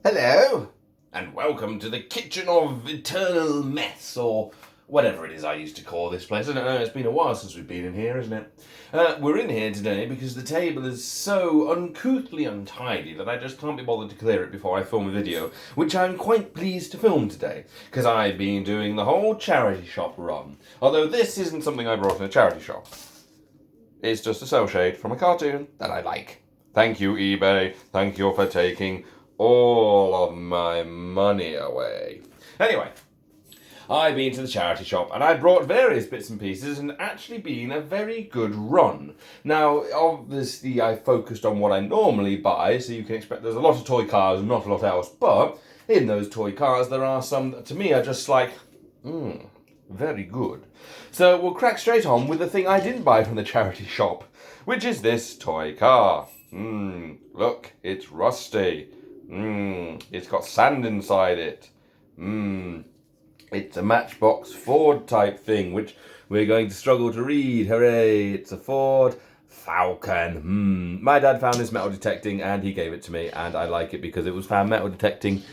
Hello, and welcome to the kitchen of eternal mess, or whatever it is I used to call this place. I don't know, it's been a while since we've been in here, isn't it? We're in here today because the table is so uncouthly untidy that I just can't be bothered to clear it before I film a video, which I'm quite pleased to film today, because I've been doing the whole charity shop run. Although this isn't something I brought in a charity shop. It's just a cell shade from a cartoon that I like. Thank you, eBay. Thank you for taking all of my money away. Anyway, I've been to the charity shop and I brought various bits and pieces and actually been a very good run. Now, obviously I focused on what I normally buy, so you can expect there's a lot of toy cars and not a lot else, but in those toy cars there are some that to me are just like, very good. So we'll crack straight on with the thing I didn't buy from the charity shop, which is this toy car. Look, it's rusty. It's got sand inside it. It's a Matchbox Ford type thing, which we're going to struggle to read. Hooray, it's a Ford Falcon. My dad found this metal detecting and he gave it to me, and I like it because it was found metal detecting.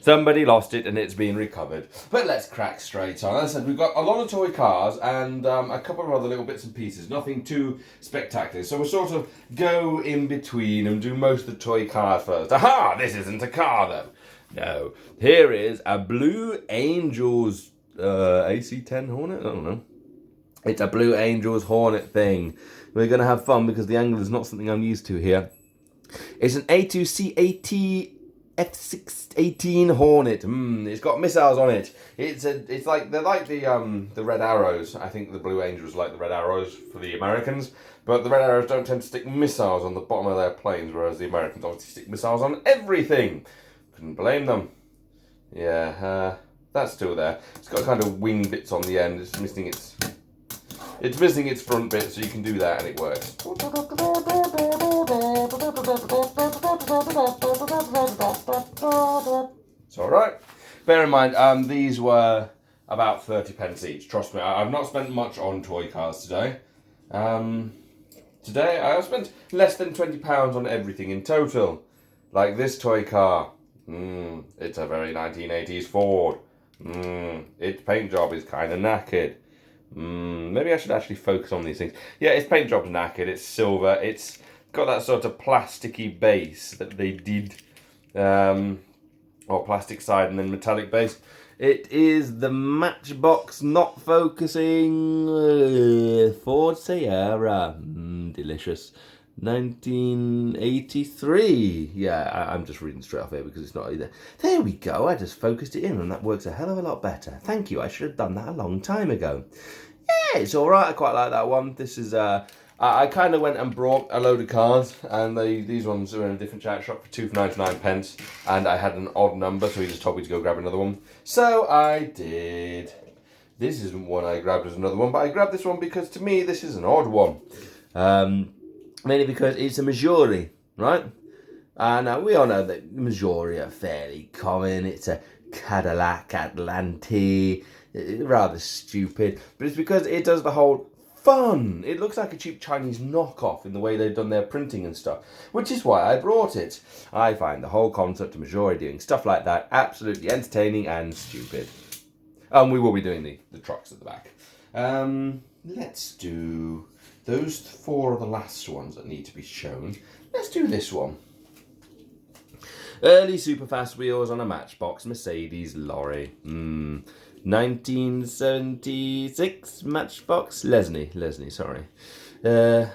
Somebody lost it and it's been recovered. But let's crack straight on. As I said, we've got a lot of toy cars and a couple of other little bits and pieces. Nothing too spectacular. So we'll sort of go in between and do most of the toy cars first. Aha! This isn't a car though. No. Here is a Blue Angels AC-10 Hornet? I don't know. It's a Blue Angels Hornet thing. We're going to have fun because the angle is not something I'm used to here. It's an A2C-AT F618 Hornet. It's got missiles on it. It's like they're like the Red Arrows. I think the Blue Angels like the Red Arrows for the Americans, but the Red Arrows don't tend to stick missiles on the bottom of their planes, whereas the Americans obviously stick missiles on everything. Couldn't blame them. Yeah, that's still there. It's got kind of wing bits on the end. It's missing its front bit, so you can do that and it works. It's alright. Bear in mind, these were about 30p each. Trust me, I've not spent much on toy cars today. Today I spent less than £20 on everything in total. Like this toy car. It's a very 1980s Ford. Its paint job is kind of knackered. Maybe I should actually focus on these things. Yeah, its paint job's knackered. It's silver. It's got that sort of plasticky base that they did. Or plastic side and then metallic base. It is the Matchbox not focusing Ford Sierra. Delicious. 1983. Yeah, I'm just reading straight off here because it's not either. There we go. I just focused it in and that works a hell of a lot better. Thank you. I should have done that a long time ago. Yeah, it's all right. I quite like that one. This is I kind of went and brought a load of cars, and these ones are in a different chat shop for 2 for 99p, and I had an odd number, so he just told me to go grab another one. So I did. This isn't one I grabbed as another one, but I grabbed this one because to me this is an odd one. Mainly because it's a Missouri, right? And we all know that Missouri are fairly common. It's a Cadillac Atlante, rather stupid, but it's because it does the whole fun. It looks like a cheap Chinese knockoff in the way they've done their printing and stuff, which is why I brought it. I find the whole concept of Missouri doing stuff like that absolutely entertaining and stupid. And we will be doing the trucks at the back. Let's do those 4 are the last ones that need to be shown. Let's do this one. Early superfast wheels on a Matchbox Mercedes lorry. 1976 Matchbox Lesney, sorry. Yeah,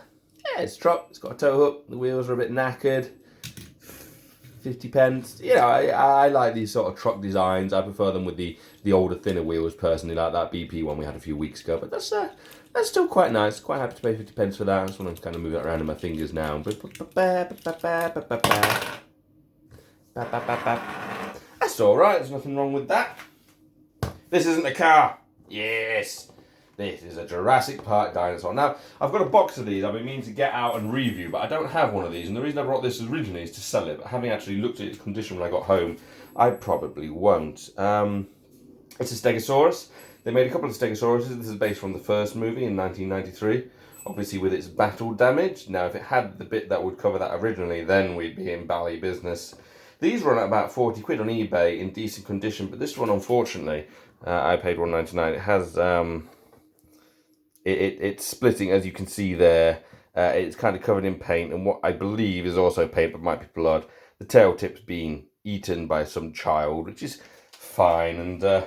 it's a truck. It's got a tow hook. The wheels are a bit knackered. 50p. You know, I like these sort of truck designs. I prefer them with the older, thinner wheels personally, like that BP one we had a few weeks ago. But that's still quite nice. Quite happy to pay 50p for that. I just want to kind of move that around in my fingers now. That's all right. There's nothing wrong with that. This isn't a car. Yes. This is a Jurassic Park dinosaur. Now, I've got a box of these I've been meaning to get out and review, but I don't have one of these. And the reason I brought this originally is to sell it. But having actually looked at its condition when I got home, I probably won't. It's a Stegosaurus. They made a couple of Stegosauruses. This is based from the first movie in 1993. Obviously with its battle damage. Now, if it had the bit that would cover that originally, then we'd be in bally business. These run at about 40 quid on eBay in decent condition, but this one, unfortunately, I paid £1.99. It has, it's splitting, as you can see there. It's kind of covered in paint, and what I believe is also paint, but might be blood. The tail tip's being eaten by some child, which is fine, and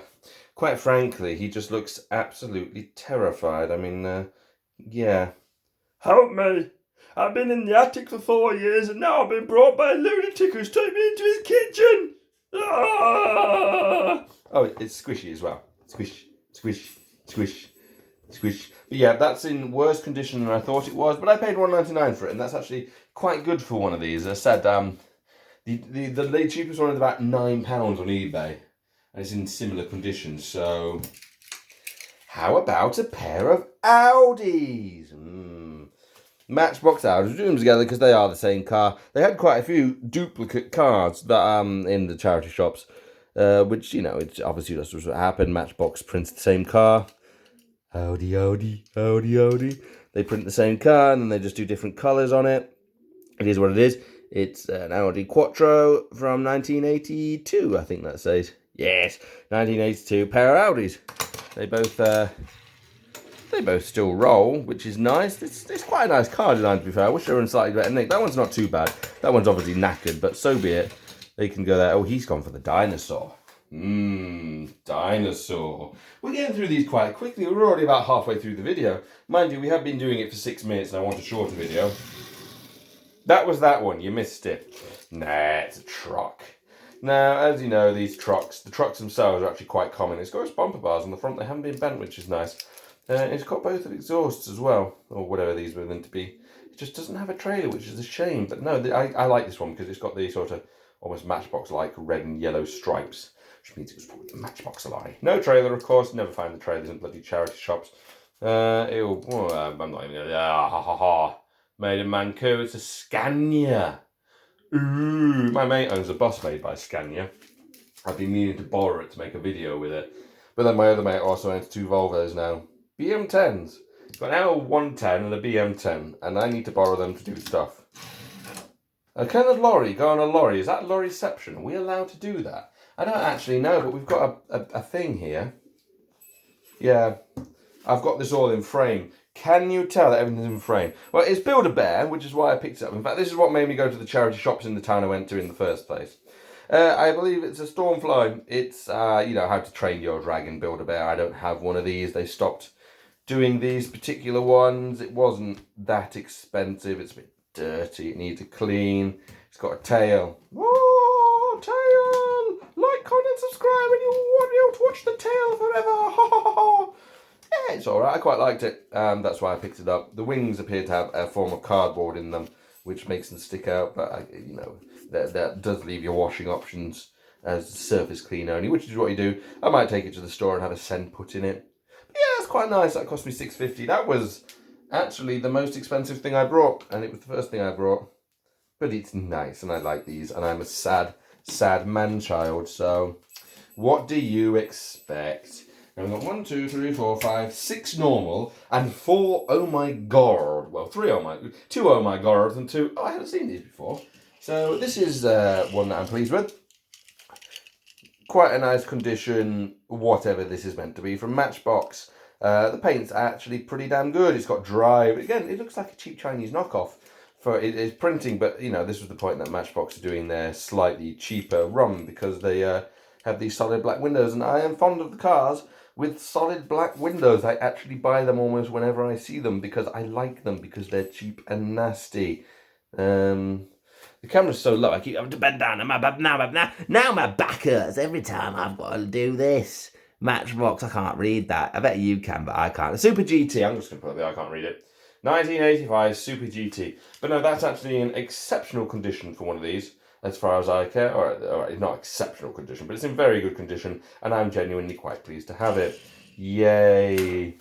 quite frankly, he just looks absolutely terrified. I mean, yeah. Help me! I've been in the attic for 4 years, and now I've been brought by a lunatic who's taken me into his kitchen! Ah! Oh, it's squishy as well. Squish, squish, squish, squish. But yeah, that's in worse condition than I thought it was, but I paid £1.99 for it, and that's actually quite good for one of these. As I said, the cheapest one is about £9 on eBay, and it's in similar condition, so how about a pair of Audis? Matchbox Audis. We do them together because they are the same car. They had quite a few duplicate cars that in the charity shops, which, you know, it's obviously just what happened. Matchbox prints the same car. Audi, Audi, Audi, Audi. They print the same car and then they just do different colours on it. It is what it is. It's an Audi Quattro from 1982, I think that says. Yes, 1982, pair of Audis. They both still roll, which is nice. It's quite a nice car design, to be fair. I wish they were in slightly better nick. That one's not too bad. That one's obviously knackered, but so be it. They can go there. Oh, he's gone for the dinosaur. Dinosaur. We're getting through these quite quickly. We're already about halfway through the video. Mind you, we have been doing it for 6 minutes and I want a shorter video. That was that one. You missed it. Nah, it's a truck. Now, as you know, the trucks themselves are actually quite common. It's got its bumper bars on the front. They haven't been bent, which is nice. It's got both of exhausts as well, or whatever these were meant to be. It just doesn't have a trailer, which is a shame. But no, I like this one because it's got the sort of almost Matchbox-like red and yellow stripes, which means it was probably Matchbox-like. No trailer, of course. Never find the trailers in bloody charity shops. I'm not even gonna. Made in Manco. It's a Scania. Ooh, my mate owns a bus made by Scania. I've been meaning to borrow it to make a video with it. But then my other mate also owns 2 Volvos now. BM10s. Got an L110 and a BM10, and I need to borrow them to do stuff. Can a lorry go on a lorry? Is that lorryception? Are we allowed to do that? I don't actually know, but we've got a thing here. Yeah, I've got this all in frame. Can you tell that everything's in frame? Well, it's Build-A-Bear, which is why I picked it up. In fact, this is what made me go to the charity shops in the town I went to in the first place. I believe it's a Stormfly. It's, you know, how to train your dragon Build-A-Bear. I don't have one of these. They stopped doing these particular ones. It wasn't that expensive. It's a bit dirty. It needs a clean. It's got a tail. Whoa, tail! Like, comment, and subscribe, and you won't be able to watch the tail forever. Ha ha ha! Yeah, it's alright. I quite liked it. That's why I picked it up. The wings appear to have a form of cardboard in them, which makes them stick out. But, you know, that does leave your washing options as surface clean only, which is what you do. I might take it to the store and have a scent put in it. But yeah, it's quite nice. That cost me $6.50. That was actually the most expensive thing I brought, and it was the first thing I brought. But it's nice, and I like these, and I'm a sad, sad man-child. So, what do you expect? I've got 1, 2, 3, 4, 5, 6 normal, and 4 oh my god. Well, 2 oh my god, and 2, oh, I haven't seen these before. So this is one that I'm pleased with. Quite a nice condition, whatever this is meant to be, from Matchbox. The paint's actually pretty damn good. It's got dry, but again, it looks like a cheap Chinese knockoff. It's printing, but you know, this was the point that Matchbox are doing their slightly cheaper run because they have these solid black windows, and I am fond of the cars with solid black windows. I actually buy them almost whenever I see them because I like them because they're cheap and nasty. The camera's so low, I keep having to bend down, and now my back hurts every time I've got to do this. Matchbox, I can't read that. I bet you can, but I can't. Super GT, I'm just going to put it there, I can't read it. 1985 Super GT. But no, that's actually in exceptional condition for one of these, as far as I care. Or it's not exceptional condition, but it's in very good condition, and I'm genuinely quite pleased to have it. Yay.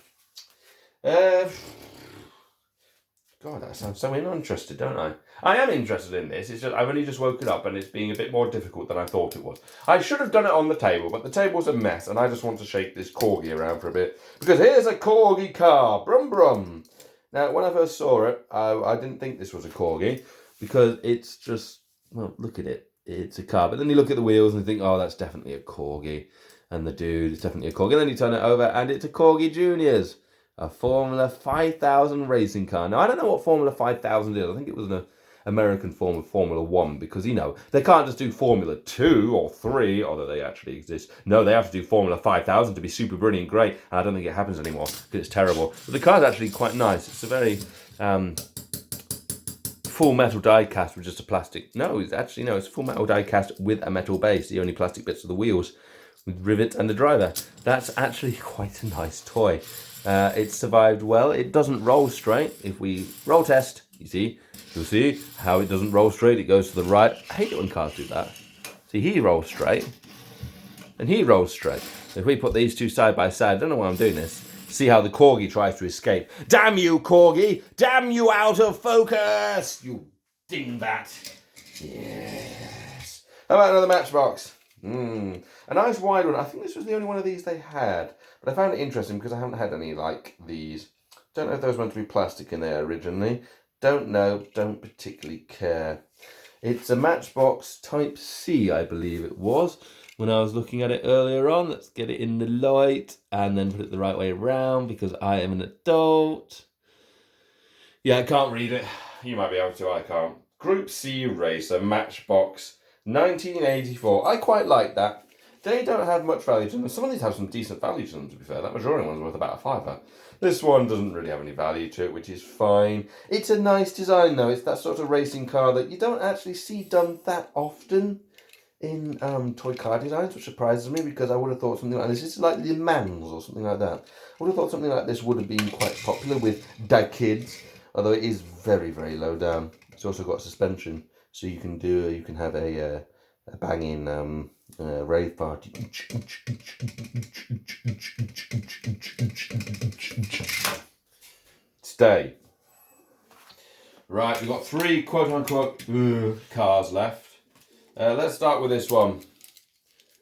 God, I sound so uninterested, don't I? I am interested in this. It's just I've only just woken up and it's being a bit more difficult than I thought it was. I should have done it on the table, but the table's a mess and I just want to shake this corgi around for a bit. Because here's a corgi car. Brum brum. Now, when I first saw it, I didn't think this was a corgi because it's just, well, look at it. it's a car. But then you look at the wheels and you think, oh, that's definitely a Corgi. And the dude is definitely a Corgi. And then you turn it over and it's a Corgi Juniors. A Formula 5000 racing car. Now, I don't know what Formula 5000 is. I think it was an American form of Formula 1 because, they can't just do Formula 2 or 3, although they actually exist. No, they have to do Formula 5000 to be super brilliant, great. And I don't think it happens anymore because it's terrible. But the car's actually quite nice. It's a very full metal die cast with just a plastic. No, it's a full metal die cast with a metal base. The only plastic bits are the wheels with rivets and the driver. That's actually quite a nice toy. It survived well. It doesn't roll straight. If we roll test, you'll see how it doesn't roll straight. It goes to the right. I hate it when cars do that. See, he rolls straight and he rolls straight. If we put these two side by side, I don't know why I'm doing this. See how the Corgi tries to escape. Damn you, Corgi! Damn you out of focus! You dingbat. Yes. How about another Matchbox? A nice wide one. I think this was the only one of these they had. But I found it interesting because I haven't had any like these. Don't know if those were meant to be plastic in there originally. Don't know. Don't particularly care. It's a Matchbox Type C, I believe it was. When I was looking at it earlier on, let's get it in the light and then put it the right way around because I am an adult. Yeah, I can't read it. You might be able to, I can't. Group C Racer Matchbox 1984. I quite like that. They don't have much value to them. Some of these have some decent value to them, to be fair. That Majority one's worth about a £5. This one doesn't really have any value to it, which is fine. It's a nice design, though. It's that sort of racing car that you don't actually see done that often in toy car designs, which surprises me because I would have thought something like this. This is like Le Mans or something like that. I would have thought something like this would have been quite popular with the kids, although it is very, very low down. It's also got suspension, so you can have a banging rave party. Stay. Right, we've got 3 quote-unquote cars left. Let's start with this one.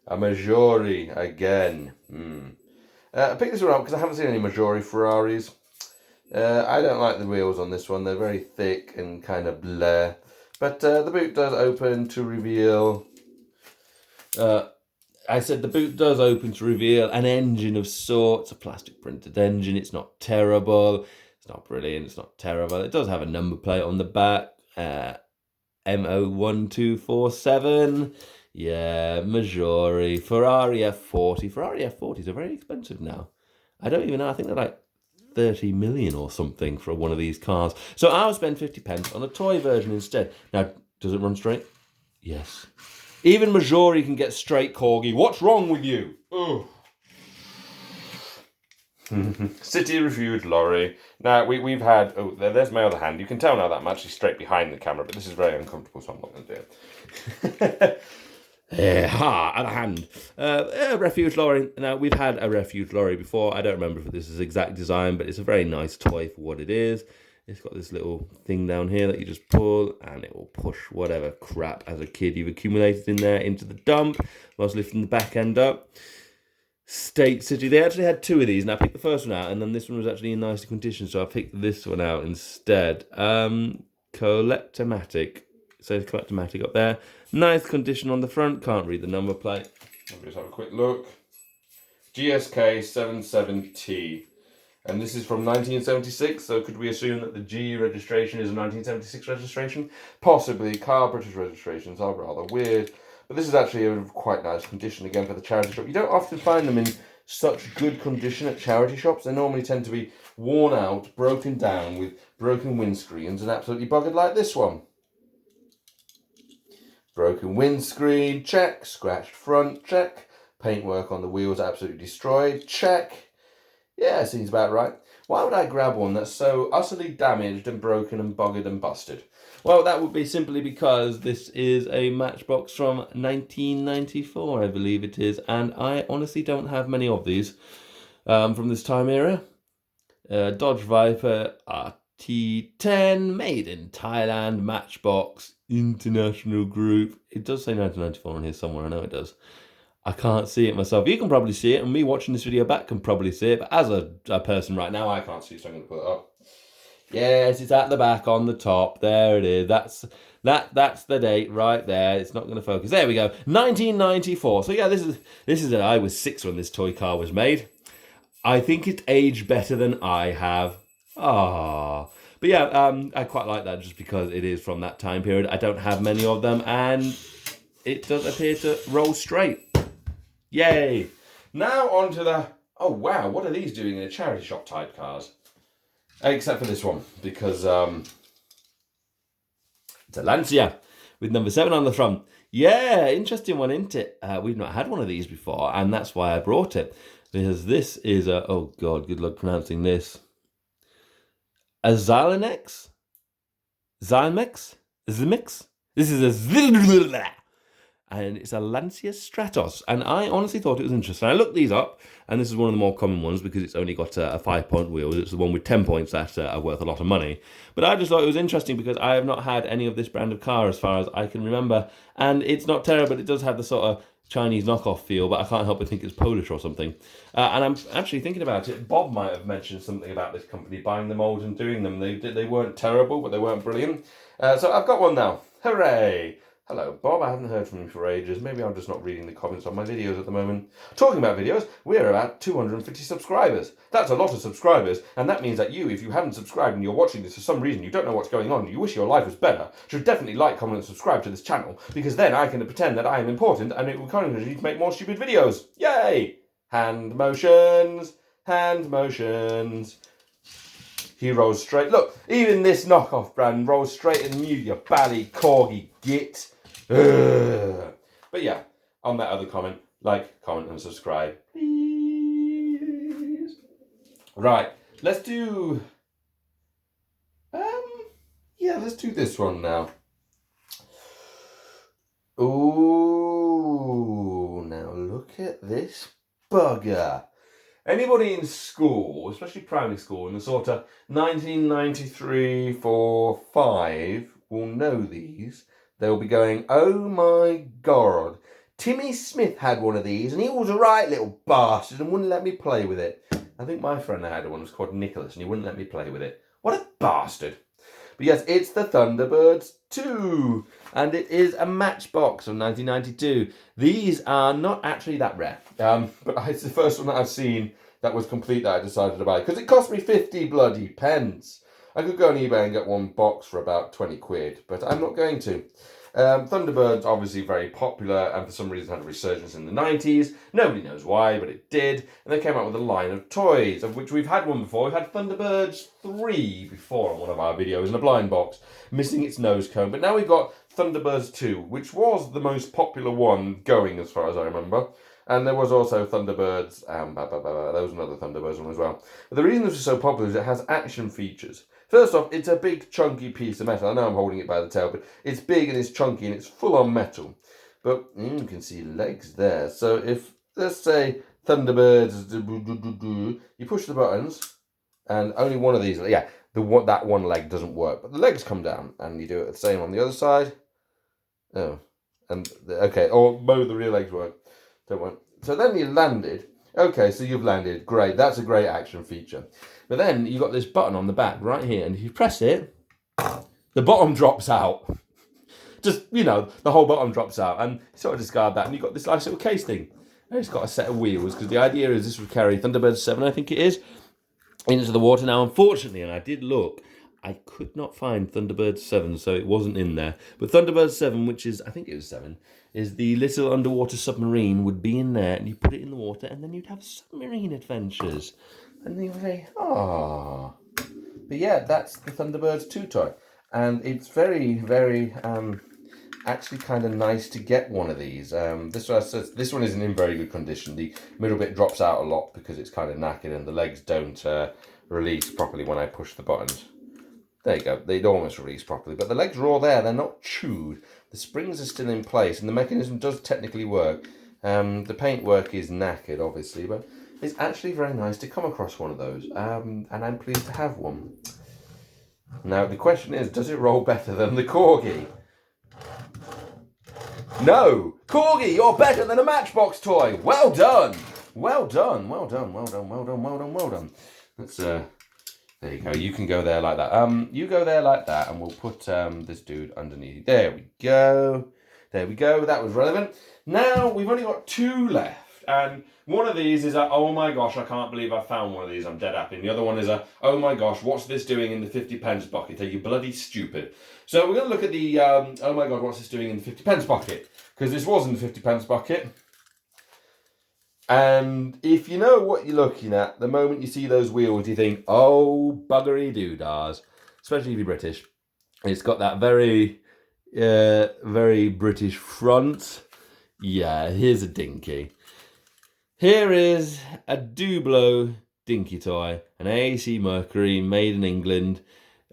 A Majori again. I picked this one up because I haven't seen any Majori Ferraris. I don't like the wheels on this one. They're very thick and kind of bleh. But the boot does open to reveal... I said the boot does open to reveal an engine of sorts, a plastic printed engine. It's not terrible. It's not brilliant. It's not terrible. It does have a number plate on the back. MO1247. Yeah, Majori. Ferrari F40. Ferrari F40s are very expensive now. I don't even know. I think they're like 30 million or something for one of these cars. So I'll spend 50p on a toy version instead. Now, does it run straight? Yes. Even Majori can get straight, Corgi. What's wrong with you? Ugh. City Refuge lorry. Now, we've had... Oh, there's my other hand. You can tell now that I'm actually straight behind the camera, but this is very uncomfortable, so I'm not going to do it. Other hand. Refuge lorry. Now, we've had a Refuge lorry before. I don't remember if this is exact design, but it's a very nice toy for what it is. It's got this little thing down here that you just pull, and it will push whatever crap as a kid you've accumulated in there into the dump whilst lifting the back end up. State City. They actually had 2 of these, and I picked the first one out, and then this one was actually in nicer condition, so I picked this one out instead. Collectomatic. It says Collectomatic up there. Nice condition on the front. Can't read the number plate. Let me just have a quick look. GSK 77T. And this is from 1976, so could we assume that the G registration is a 1976 registration? Possibly. Car British registrations are rather weird. But this is actually a quite nice condition, again, for the charity shop. You don't often find them in such good condition at charity shops. They normally tend to be worn out, broken down, with broken windscreens, and absolutely buggered like this one. Broken windscreen, check. Scratched front, check. Paintwork on the wheels absolutely destroyed, check. Yeah, seems about right. Why would I grab one that's so utterly damaged and broken and buggered and busted? Well, that would be simply because this is a Matchbox from 1994, I believe it is, and I honestly don't have many of these from this time era. Dodge Viper RT10, made in Thailand, Matchbox, International Group. It does say 1994 on here somewhere, I know it does. I can't see it myself. You can probably see it, and me watching this video back can probably see it, but as a person right now, I can't see it, so I'm going to put it up. Yes, it's at the back on the top. There it is. That's the date right there. It's not going to focus. There we go. 1994. So yeah, this is it. I was 6 when this toy car was made. I think it's aged better than I have. Ah. But yeah, I quite like that just because it is from that time period. I don't have many of them, and it does appear to roll straight. Yay! Now on to the... Oh, wow, what are these doing in a charity shop type cars? Except for this one, because it's a Lancia with number 7 on the front. Yeah, interesting one, isn't it? We've not had one of these before, and that's why I brought it. Because this is a... Oh, God, good luck pronouncing this. A Zylmex? Zylmex? Zylmex? This is a... And it's a Lancia Stratos. And I honestly thought it was interesting. I looked these up, and this is one of the more common ones because it's only got a 5-point wheel. It's the one with 10 points that are worth a lot of money. But I just thought it was interesting because I have not had any of this brand of car as far as I can remember. And it's not terrible. It does have the sort of Chinese knockoff feel, but I can't help but think it's Polish or something. And I'm actually thinking about it. Bob might have mentioned something about this company buying the molds and doing them. They weren't terrible, but they weren't brilliant. So I've got one now. Hooray! Hello, Bob. I haven't heard from you for ages. Maybe I'm just not reading the comments on my videos at the moment. Talking about videos, we're about 250 subscribers. That's a lot of subscribers, and that means that you, if you haven't subscribed and you're watching this for some reason, you don't know what's going on, you wish your life was better, should definitely like, comment, and subscribe to this channel, because then I can pretend that I am important, and it will encourage you to make more stupid videos. Yay! Hand motions, hand motions. He rolls straight. Look, even this knockoff brand rolls straight in you, you bally corgi git. Ugh. But yeah, on that other comment, like, comment, and subscribe, please. Right, let's do... yeah, let's do this one now. Ooh, now look at this bugger. Anybody in school, especially primary school, in the sort of 1993, 4, 5, will know these. They'll be going, oh my God, Timmy Smith had one of these and he was a right little bastard and wouldn't let me play with it. I think my friend had one, was called Nicholas, and he wouldn't let me play with it. What a bastard. But yes, it's the Thunderbirds 2, and it is a Matchbox from 1992. These are not actually that rare, but it's the first one that I've seen that was complete that I decided to buy, because it cost me 50 bloody pence. I could go on eBay and get one box for about 20 quid, but I'm not going to. Thunderbirds, obviously very popular, and for some reason had a resurgence in the 90s. Nobody knows why, but it did. And they came out with a line of toys, of which we've had one before. We've had Thunderbirds 3 before on one of our videos in a blind box, missing its nose cone. But now we've got Thunderbirds 2, which was the most popular one going as far as I remember. And there was also Thunderbirds, there was another Thunderbirds one as well. But the reason this is so popular is it has action features. First off, it's a big chunky piece of metal. I know I'm holding it by the tail, but it's big and it's chunky and it's full on metal. But you can see legs there. So if, let's say, Thunderbirds, you push the buttons and only one of these, yeah, that one leg doesn't work. But the legs come down and you do it the same on the other side. Oh, and okay, or both the rear legs work. Don't worry. So then you landed. Okay, so you've landed. Great. That's a great action feature. But then you've got this button on the back right here, and if you press it, the bottom drops out. Just, you know, the whole bottom drops out, and you sort of discard that, and you've got this nice little case thing. And it's got a set of wheels, because the idea is this would carry Thunderbird 7, I think it is, into the water. Now, unfortunately, and I did look, I could not find Thunderbird 7, so it wasn't in there. But Thunderbird 7, which is, I think it was 7, is the little underwater submarine, would be in there, and you put it in the water, and then you'd have submarine adventures. And you say, ah. But yeah, that's the Thunderbirds 2 toy. And it's very, very, actually kind of nice to get one of these. This one isn't in very good condition. The middle bit drops out a lot because it's kind of knackered, and the legs don't release properly when I push the buttons. There you go, they'd almost release properly, but the legs are all there, they're not chewed. The springs are still in place, and the mechanism does technically work. The paintwork is knackered, obviously, but it's actually very nice to come across one of those, and I'm pleased to have one. Now, the question is, does it roll better than the Corgi? No! Corgi, you're better than a Matchbox toy! Well done! Well done, well done, well done, well done, well done, well done. There you go. You can go there like that. You go there like that, and we'll put this dude underneath. There we go. There we go. That was relevant. Now we've only got 2 left, and one of these is a, oh my gosh, I can't believe I found one of these. I'm dead happy. And the other one is a, oh my gosh, what's this doing in the 50p bucket? Are you bloody stupid? So we're going to look at the, oh my god, what's this doing in the 50p bucket? Because this was in the 50p bucket. And if you know what you're looking at, the moment you see those wheels, you think, oh, buggery doodahs. Especially if you're British. It's got that very, very British front. Yeah, here's a dinky. Here is a Dublo dinky toy, an AC Mercury, made in England,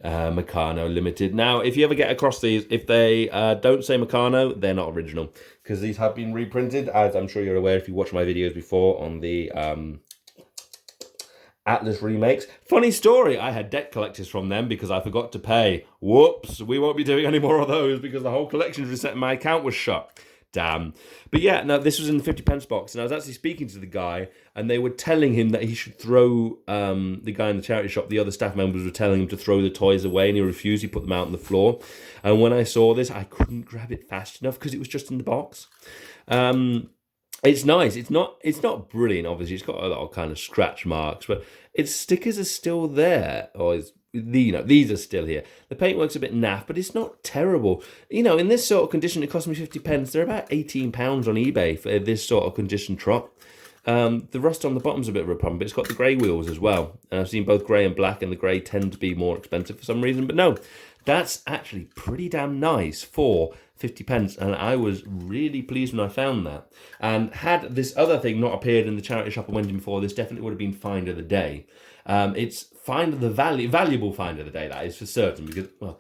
Meccano Limited. Now, if you ever get across these, if they don't say Meccano, they're not original, because these have been reprinted, as I'm sure you're aware if you watched my videos before on the Atlas remakes. Funny story, I had debt collectors from them because I forgot to pay. Whoops, we won't be doing any more of those because the whole collections reset and my account was shut. Damn. But yeah, no, this was in the 50p box, and I was actually speaking to the guy, and they were telling him that he should throw, the guy in the charity shop, the other staff members were telling him to throw the toys away, and he refused. He put them out on the floor. And when I saw this, I couldn't grab it fast enough because it was just in the box. It's nice. It's not brilliant, obviously. It's got a lot of kind of scratch marks, but its stickers are still there, or these are still here. The paintwork's a bit naff, but it's not terrible. In this sort of condition, it cost me 50p. They're about £18 on eBay for this sort of condition trot. The rust on the bottom's a bit of a problem, but it's got the grey wheels as well. And I've seen both grey and black, and the grey tend to be more expensive for some reason. But no, that's actually pretty damn nice for 50p, and I was really pleased when I found that. And had this other thing not appeared in the charity shop I went in before, this definitely would have been find of the day. It's valuable find of the day, that is for certain, because, well,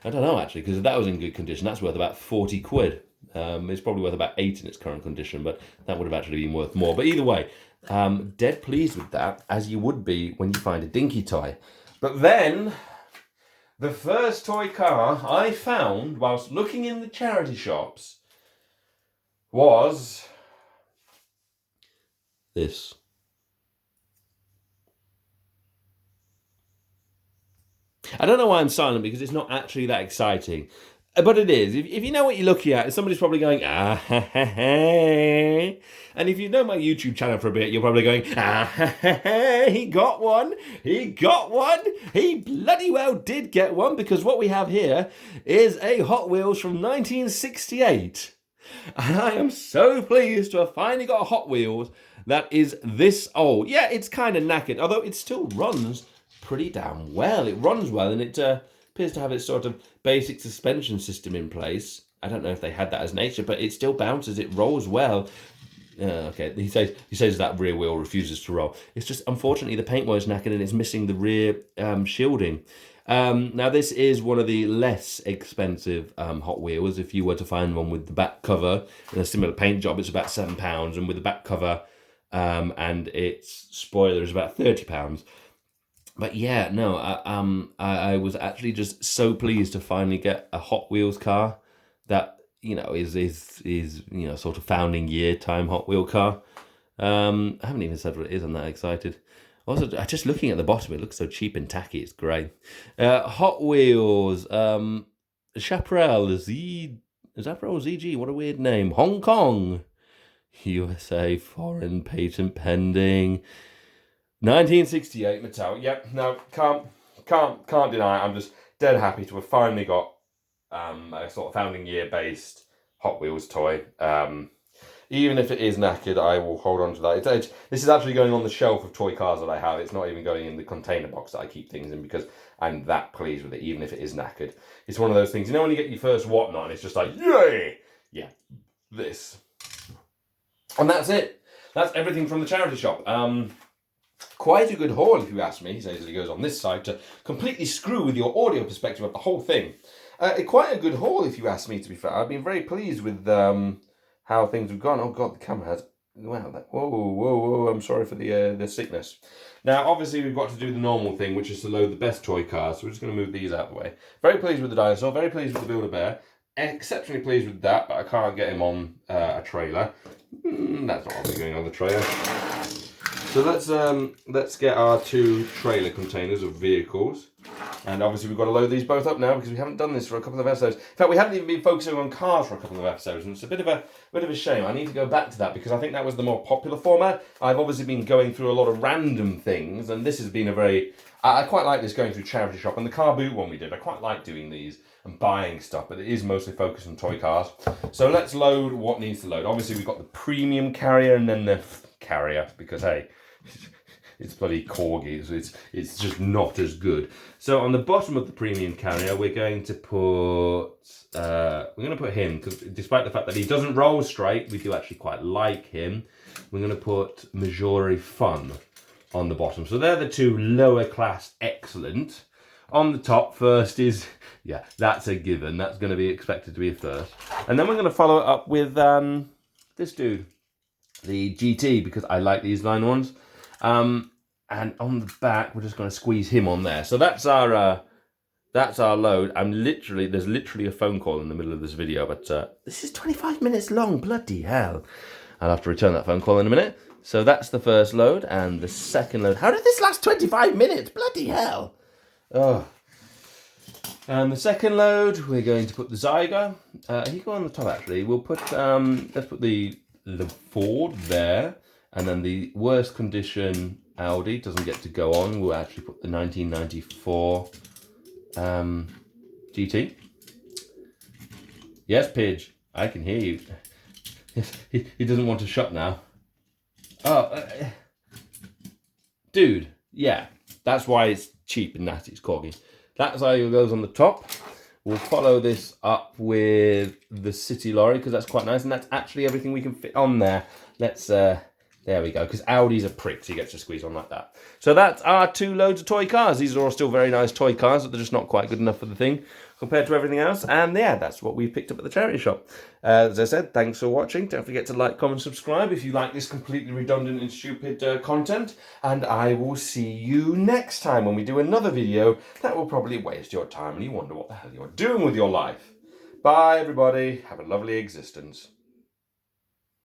I don't know actually, because if that was in good condition, that's worth about 40 quid. It's probably worth about 8 in its current condition, but that would have actually been worth more. But either way, dead pleased with that, as you would be when you find a dinky toy. But then, the first toy car I found whilst looking in the charity shops was this. I don't know why I'm silent, because it's not actually that exciting. But it is. If you know what you're looking at, somebody's probably going, ah, ha, ha, ha. And if you know my YouTube channel for a bit, you're probably going, ah, ha, ha, ha. He got one. He got one. He bloody well did get one, because what we have here is a Hot Wheels from 1968. And I am so pleased to have finally got a Hot Wheels that is this old. Yeah, it's kind of knackered, although it still runs pretty damn well. It runs well, and it appears to have its sort of basic suspension system in place. I don't know if they had that as nature, but it still bounces. It rolls well. Okay, he says that rear wheel refuses to roll. It's just, unfortunately, the paintwork is knackered and it's missing the rear shielding. Now, this is one of the less expensive Hot Wheels. If you were to find one with the back cover and a similar paint job, it's about £7, and with the back cover and its spoiler is about £30. But yeah, no, I was actually just so pleased to finally get a Hot Wheels car that, is sort of founding year time Hot Wheel car. I haven't even said what it is. I'm that excited. Also, just looking at the bottom, it looks so cheap and tacky. It's great. Hot Wheels, Chaparral ZG. What a weird name. Hong Kong, USA, foreign, patent pending. 1968 Mattel. Yep. No, can't deny it. I'm just dead happy to have finally got a sort of founding year based Hot Wheels toy. Even if it is knackered, I will hold on to that. This is actually going on the shelf of toy cars that I have. It's not even going in the container box that I keep things in, because I'm that pleased with it, even if it is knackered. It's one of those things, when you get your first whatnot, and it's just like, yay! Yeah, this. And that's it. That's everything from the charity shop. Quite a good haul, if you ask me, he says as he goes on this side, to completely screw with your audio perspective of the whole thing. Quite a good haul, if you ask me, to be fair. I've been very pleased with how things have gone. Oh, God, the camera has... Wow, whoa, I'm sorry for the sickness. Now, obviously, we've got to do the normal thing, which is to load the best toy cars. So we're just going to move these out of the way. Very pleased with the dinosaur, very pleased with the Build-A-Bear. Exceptionally pleased with that, but I can't get him on a trailer. That's not obviously going on the trailer. So let's get our 2 trailer containers of vehicles. And obviously we've got to load these both up now because we haven't done this for a couple of episodes. In fact, we haven't even been focusing on cars for a couple of episodes, and it's a bit of a shame. I need to go back to that because I think that was the more popular format. I've obviously been going through a lot of random things, and this has been a very... I quite like this, going through charity shop, and the car boot one we did. I quite like doing these and buying stuff, but it is mostly focused on toy cars. So let's load what needs to load. Obviously we've got the premium carrier and then the carrier, because hey, it's bloody corgi, so it's just not as good. So on the bottom of the premium carrier, we're going to put him, because despite the fact that he doesn't roll straight, we do actually quite like him. We're going to put Majore Fun on the bottom. So they're the 2 lower class excellent. On the top, first is, yeah, that's a given. That's going to be expected to be a first. And then we're going to follow it up with this dude, the GT, because I like these line ones. And on the back, we're just going to squeeze him on there. So that's our load. There's literally a phone call in the middle of this video, but this is 25 minutes long. Bloody hell! I'll have to return that phone call in a minute. So that's the first load, and the second load. How did this last 25 minutes? Bloody hell! Oh. And the second load, we're going to put the Zyger. You go on the top actually. We'll put let's put the Ford there, and then the worst condition Audi doesn't get to go on. We'll actually put the 1994 GT. Yes, Pidge, I can hear you. He doesn't want to shut now. Oh, dude, yeah, that's why it's cheap and nasty. It's corgi. That's how it goes on the top. We'll follow this up with the City Lorry because that's quite nice, and that's actually everything we can fit on there. Let's there we go, because Audi's a prick, so he gets to squeeze on like that. So that's our 2 loads of toy cars. These are all still very nice toy cars, but they're just not quite good enough for the thing compared to everything else. And yeah, that's what we picked up at the charity shop. As I said, thanks for watching. Don't forget to like, comment, subscribe if you like this completely redundant and stupid content. And I will see you next time when we do another video that will probably waste your time and you wonder what the hell you're doing with your life. Bye, everybody. Have a lovely existence.